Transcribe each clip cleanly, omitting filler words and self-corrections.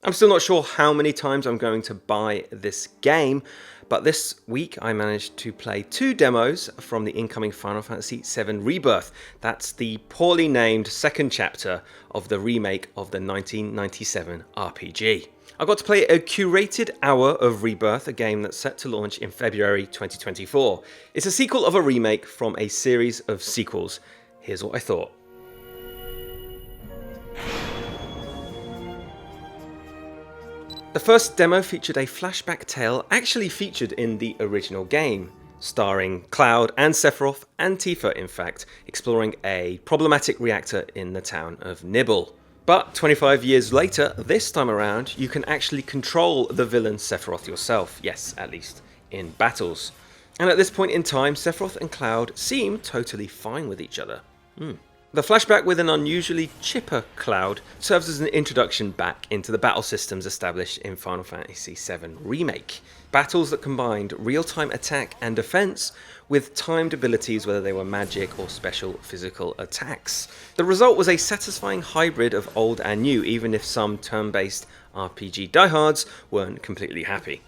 I'm still not sure how many times I'm going to buy this game, but this week I managed to play 2 demos from the incoming Final Fantasy VII Rebirth. That's the poorly named second chapter of the remake of the 1997 RPG. I got to play a curated hour of Rebirth, a game that's set to launch in February 2024. It's a sequel of a remake from a series of sequels. Here's what I thought. The first demo featured a flashback tale actually featured in the original game, starring Cloud and Sephiroth and Tifa in fact, exploring a problematic reactor in the town of Nibel. But 25 years later, this time around, you can actually control the villain Sephiroth yourself, yes, at least in battles. And at this point in time, Sephiroth and Cloud seem totally fine with each other. The flashback with an unusually chipper Cloud serves as an introduction back into the battle systems established in Final Fantasy VII Remake. Battles that combined real-time attack and defense with timed abilities, whether they were magic or special physical attacks. The result was a satisfying hybrid of old and new, even if some turn-based RPG diehards weren't completely happy.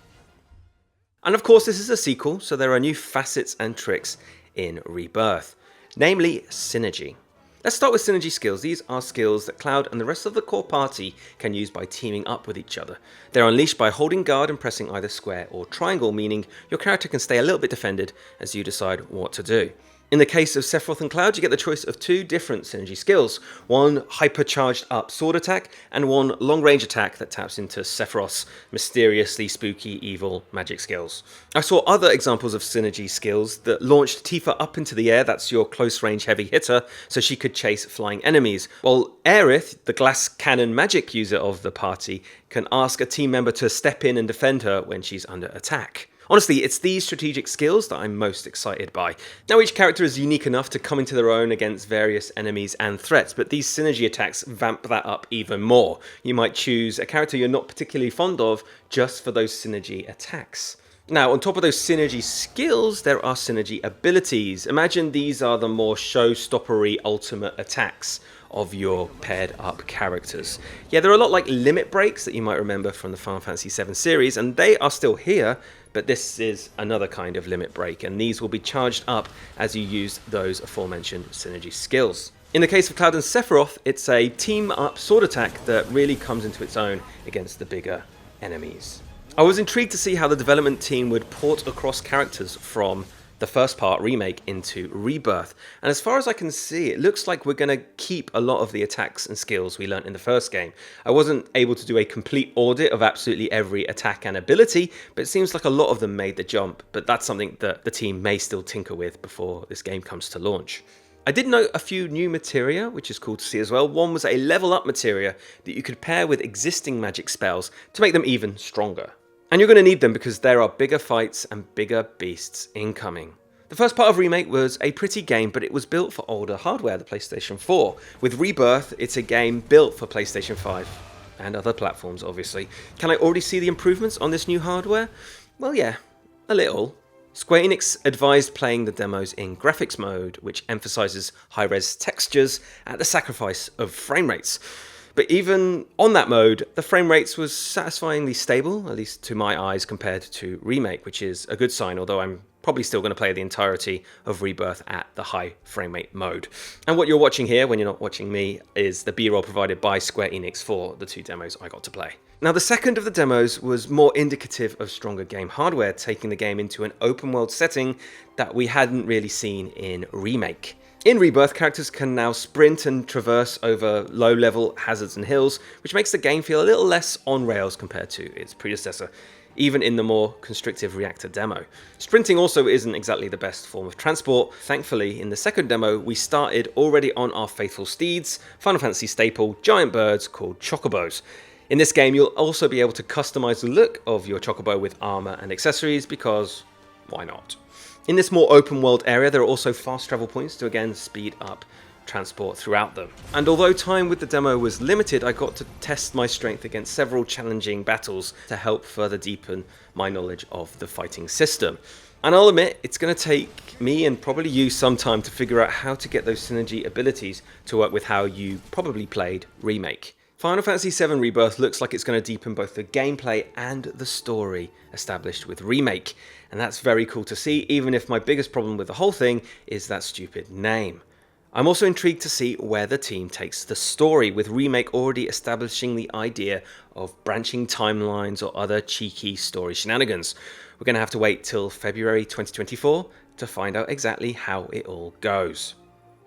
And of course this is a sequel, so there are new facets and tricks in Rebirth, namely synergy. Let's start with synergy skills. These are skills that Cloud and the rest of the core party can use by teaming up with each other. They're unleashed by holding guard and pressing either square or triangle, meaning your character can stay a little bit defended as you decide what to do. In the case of Sephiroth and Cloud, you get the choice of 2 different synergy skills. One hypercharged up sword attack, and one long range attack that taps into Sephiroth's mysteriously spooky evil magic skills. I saw other examples of synergy skills that launched Tifa up into the air, that's your close range heavy hitter, so she could chase flying enemies, while Aerith, the glass cannon magic user of the party, can ask a team member to step in and defend her when she's under attack. Honestly, it's these strategic skills that I'm most excited by. Now, each character is unique enough to come into their own against various enemies and threats, but these synergy attacks vamp that up even more. You might choose a character you're not particularly fond of just for those synergy attacks. Now, on top of those synergy skills, there are synergy abilities. Imagine these are the more showstoppery ultimate attacks of your paired up characters. Yeah, they're a lot like limit breaks that you might remember from the Final Fantasy VII series, and they are still here, but this is another kind of limit break, and these will be charged up as you use those aforementioned synergy skills. In the case of Cloud and Sephiroth, it's a team-up sword attack that really comes into its own against the bigger enemies. I was intrigued to see how the development team would port across characters from the first part remake into Rebirth, and as far as I can see, it looks like we're going to keep a lot of the attacks and skills we learnt in the first game. I wasn't able to do a complete audit of absolutely every attack and ability, but it seems like a lot of them made the jump, but that's something that the team may still tinker with before this game comes to launch. I did note a few new materia, which is cool to see as well. One was a level up materia that you could pair with existing magic spells to make them even stronger. And you're going to need them because there are bigger fights and bigger beasts incoming. The first part of Remake was a pretty game, but it was built for older hardware, the PlayStation 4. With Rebirth, it's a game built for PlayStation 5 and other platforms, obviously. Can I already see the improvements on this new hardware? Well, yeah, a little. Square Enix advised playing the demos in graphics mode, which emphasizes high-res textures at the sacrifice of frame rates. But even on that mode, the frame rates was satisfyingly stable, at least to my eyes, compared to Remake, which is a good sign, although I'm probably still going to play the entirety of Rebirth at the high frame rate mode. And what you're watching here, when you're not watching me, is the B-roll provided by Square Enix for the 2 demos I got to play. Now, the second of the demos was more indicative of stronger game hardware, taking the game into an open world setting that we hadn't really seen in Remake. In Rebirth, characters can now sprint and traverse over low-level hazards and hills, which makes the game feel a little less on rails compared to its predecessor, even in the more constrictive reactor demo. Sprinting also isn't exactly the best form of transport. Thankfully, in the second demo, we started already on our faithful steeds, Final Fantasy staple giant birds called chocobos. In this game, you'll also be able to customize the look of your chocobo with armor and accessories, because why not? In this more open world area, there are also fast travel points to again speed up transport throughout them. And although time with the demo was limited, I got to test my strength against several challenging battles to help further deepen my knowledge of the fighting system. And I'll admit, it's going to take me and probably you some time to figure out how to get those synergy abilities to work with how you probably played Remake. Final Fantasy VII Rebirth looks like it's going to deepen both the gameplay and the story established with Remake, and that's very cool to see, even if my biggest problem with the whole thing is that stupid name. I'm also intrigued to see where the team takes the story, with Remake already establishing the idea of branching timelines or other cheeky story shenanigans. We're going to have to wait till February 2024 to find out exactly how it all goes.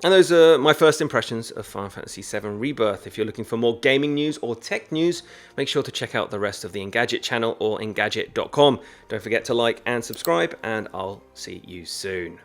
And those are my first impressions of Final Fantasy VII Rebirth. If you're looking for more gaming news or tech news, make sure to check out the rest of the Engadget channel or engadget.com. Don't forget to like and subscribe, and I'll see you soon.